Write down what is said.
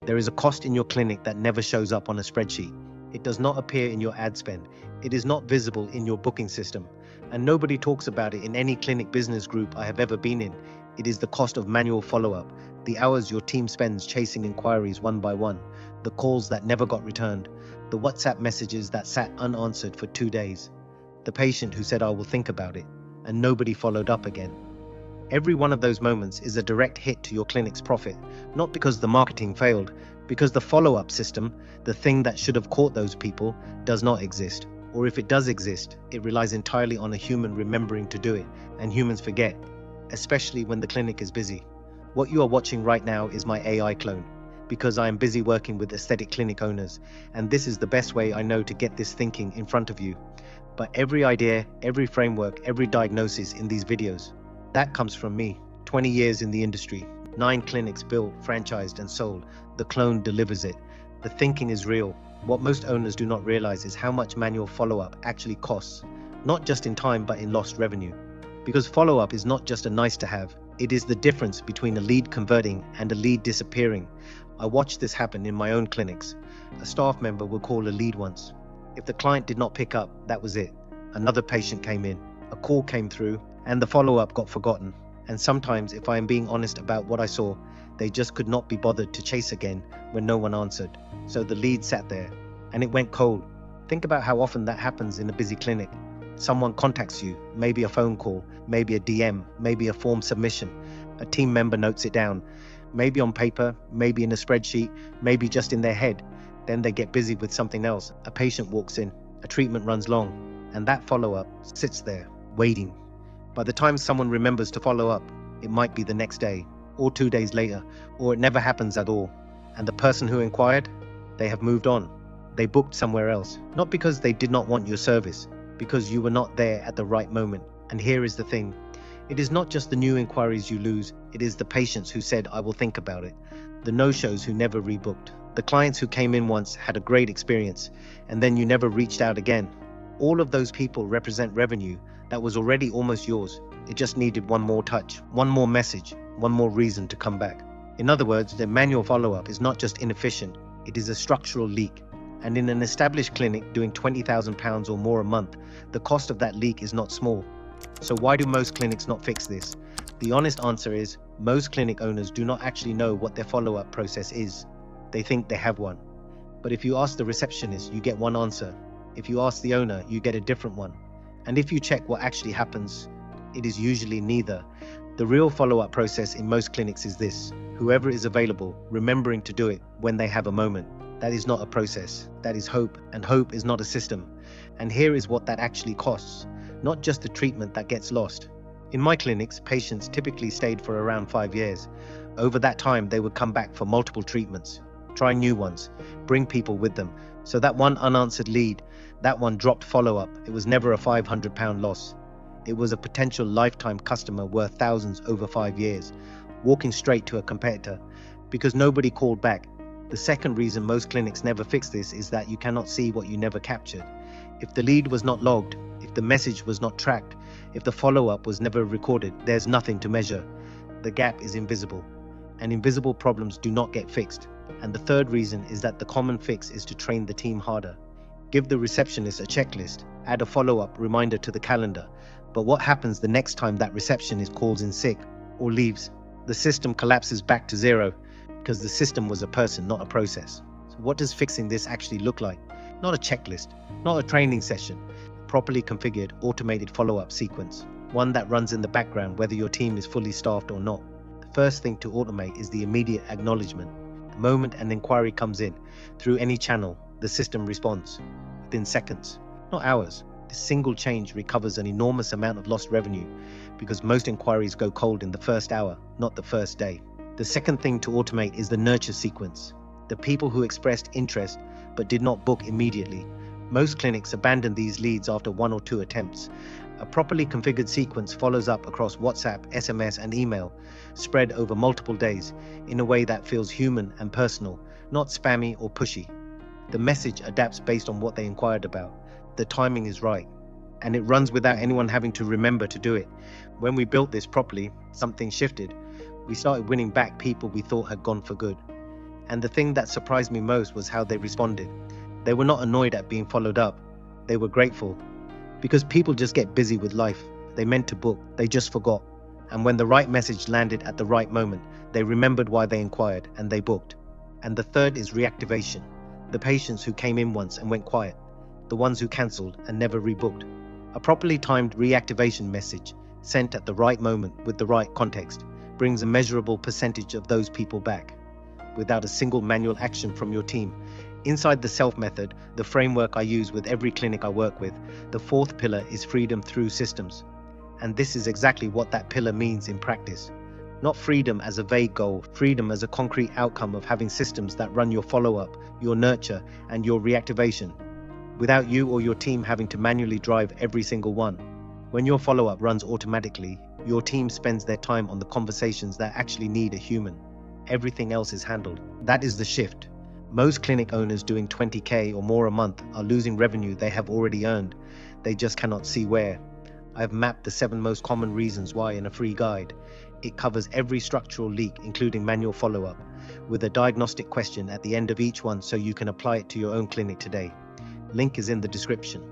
There is a cost in your clinic that never shows up on a spreadsheet. It does not appear in your ad spend. It is not visible in your booking system. And nobody talks about it in any clinic business group I have ever been in. It is the cost of manual follow-up, the hours your team spends chasing inquiries one by one, the calls that never got returned, the WhatsApp messages that sat unanswered for 2 days, the patient who said I will think about it, and nobody followed up again. Every one of those moments is a direct hit to your clinic's profit, not because the marketing failed, because the follow-up system, the thing that should have caught those people, does not exist. Or if it does exist, it relies entirely on a human remembering to do it, and humans forget, especially when the clinic is busy. What you are watching right now is my AI clone, because I am busy working with aesthetic clinic owners, and this is the best way I know to get this thinking in front of you. But every idea, every framework, every diagnosis in these videos, that comes from me. 20 years in the industry, 9 clinics built, franchised, and sold. The clone delivers it. The thinking is real. What most owners do not realize is how much manual follow-up actually costs, not just in time but in lost revenue. Because follow-up is not just a nice to have, it is the difference between a lead converting and a lead disappearing. I watched this happen in my own clinics. A staff member would call a lead once. If the client did not pick up, that was it. Another patient came in, a call came through, and the follow-up got forgotten. And sometimes, if I am being honest about what I saw, they just could not be bothered to chase again when no one answered. So the lead sat there, and it went cold. Think about how often that happens in a busy clinic. Someone contacts you, maybe a phone call, maybe a DM, maybe a form submission. A team member notes it down, maybe on paper, maybe in a spreadsheet, maybe just in their head. Then they get busy with something else. A patient walks in, a treatment runs long, and that follow-up sits there, waiting. By the time someone remembers to follow up, it might be the next day, or 2 days later, or it never happens at all. And the person who inquired, they have moved on. They booked somewhere else, not because they did not want your service, because you were not there at the right moment. And here is the thing. It is not just the new inquiries you lose, it is the patients who said, I will think about it. The no-shows who never rebooked. The clients who came in once, had a great experience, and then you never reached out again. All of those people represent revenue that was already almost yours. It just needed one more touch, one more message, one more reason to come back. In other words, the manual follow-up is not just inefficient, it is a structural leak. And in an established clinic doing £20,000 or more a month, the cost of that leak is not small. So why do most clinics not fix this? The honest answer is, most clinic owners do not actually know what their follow-up process is. They think they have one. But if you ask the receptionist, you get one answer. If you ask the owner, you get a different one. And if you check what actually happens, it is usually neither. The real follow-up process in most clinics is this: whoever is available, remembering to do it when they have a moment. That is not a process, that is hope, and hope is not a system. And here is what that actually costs, not just the treatment that gets lost. In my clinics, patients typically stayed for around 5 years. Over that time, they would come back for multiple treatments, try new ones, bring people with them. So that one unanswered lead, that one dropped follow-up, it was never a £500 loss. It was a potential lifetime customer worth thousands over 5 years, walking straight to a competitor, because nobody called back. The second reason most clinics never fix this is that you cannot see what you never captured. If the lead was not logged, if the message was not tracked, if the follow-up was never recorded, there's nothing to measure. The gap is invisible, and invisible problems do not get fixed. And the third reason is that the common fix is to train the team harder. Give the receptionist a checklist, add a follow-up reminder to the calendar. But what happens the next time that receptionist calls in sick or leaves? The system collapses back to zero, because the system was a person, not a process. So what does fixing this actually look like? Not a checklist, not a training session, a properly configured automated follow-up sequence, one that runs in the background whether your team is fully staffed or not. The first thing to automate is the immediate acknowledgement. The moment an inquiry comes in, through any channel, the system responds within seconds, not hours. This single change recovers an enormous amount of lost revenue, because most inquiries go cold in the first hour, not the first day. The second thing to automate is the nurture sequence. The people who expressed interest but did not book immediately. Most clinics abandon these leads after 1 or 2 attempts. A properly configured sequence follows up across WhatsApp, SMS, and email, spread over multiple days, in a way that feels human and personal, not spammy or pushy. The message adapts based on what they inquired about. The timing is right, and it runs without anyone having to remember to do it. When we built this properly, something shifted. We started winning back people we thought had gone for good. And the thing that surprised me most was how they responded. They were not annoyed at being followed up. They were grateful. Because people just get busy with life. They meant to book, they just forgot. And when the right message landed at the right moment, they remembered why they inquired and they booked. And the third is reactivation. The patients who came in once and went quiet. The ones who cancelled and never rebooked. A properly timed reactivation message, sent at the right moment with the right context, brings a measurable percentage of those people back, without a single manual action from your team. Inside the SELF method, the framework I use with every clinic I work with, the fourth pillar is freedom through systems. And this is exactly what that pillar means in practice. Not freedom as a vague goal, freedom as a concrete outcome of having systems that run your follow-up, your nurture, and your reactivation, without you or your team having to manually drive every single one. When your follow-up runs automatically, your team spends their time on the conversations that actually need a human. Everything else is handled. That is the shift. Most clinic owners doing 20K or more a month are losing revenue they have already earned. They just cannot see where. I have mapped the 7 most common reasons why in a free guide. It covers every structural leak, including manual follow-up, with a diagnostic question at the end of each one so you can apply it to your own clinic today. Link is in the description.